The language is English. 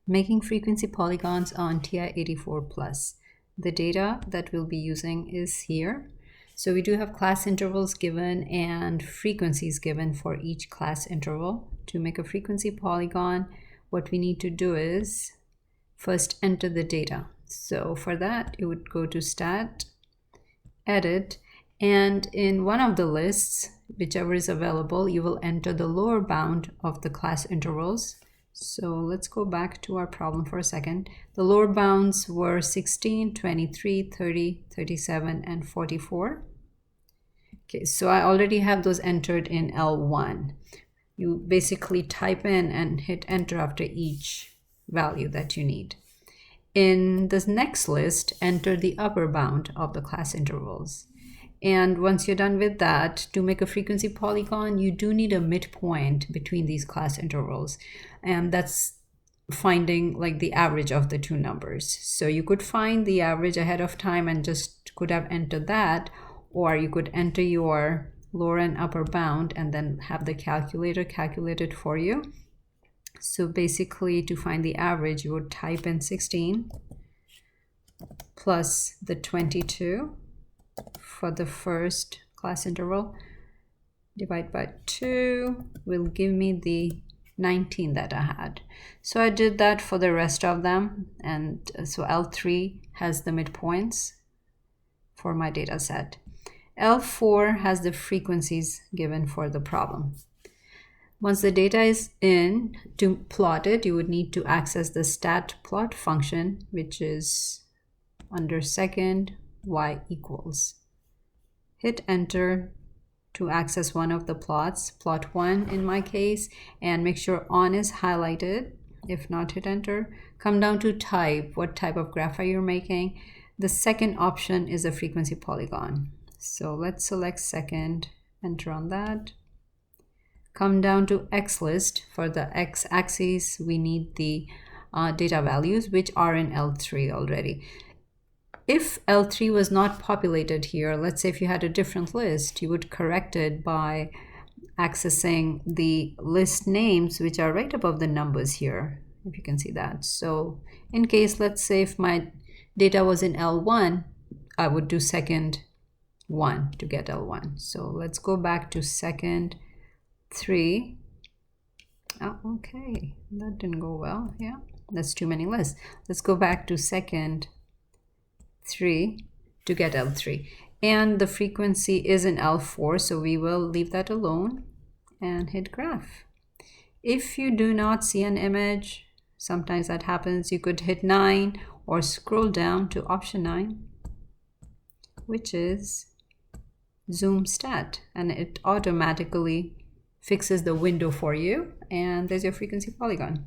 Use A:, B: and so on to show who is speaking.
A: Making frequency polygons on TI84 Plus. The data that we'll be using is here. So we do have class intervals given and frequencies given for each class interval. To make a frequency polygon, what we need to do is first enter the data. So for that, you would go to Stat, Edit, and in one of the lists, whichever is available, you will enter the lower bound of the class intervals. So let's go back to our problem for a second. The lower bounds were 16, 23, 30, 37, and 44. Okay, so I already have those entered in L1. You basically type in and hit enter after each value that you need. In this next list, enter the upper bound of the class intervals. And once you're done with that, to make a frequency polygon, you do need a midpoint between these class intervals. And that's finding like the average of the two numbers. So you could find the average ahead of time and just could have entered that, or you could enter your lower and upper bound and then have the calculator calculate it for you. So basically, to find the average, you would type in 16 plus the 22 for the first class interval, divide by 2 will give me the 19 that I had. So I did that for the rest of them, and so L3 has the midpoints for my data set. L4 has the frequencies given for the problem. Once the data is in, to plot it, you would need to access the stat plot function, which is under second y equals. Hit enter to access one of the plots, plot 1 in my case, and make sure on is highlighted. If not, hit enter. Come down to type, what type of graph are you making? The second option is a frequency polygon. So let's select second, enter on that. Come down to X list. For the X axis, we need the data values, which are in L3 already. If L3 was not populated here, let's say if you had a different list, you would correct it by accessing the list names, which are right above the numbers here, if you can see that. So in case, let's say if my data was in L1, I would do second 1 to get L1. So let's go back to second 3. Oh, okay, that didn't go well. Yeah, that's too many lists. Let's go back to second 3 to get L3. And the frequency is in L4, so we will leave that alone and hit graph. If you do not see an image, sometimes that happens, you could hit 9 or scroll down to option 9, which is zoom stat, and it automatically fixes the window for you, and there's your frequency polygon.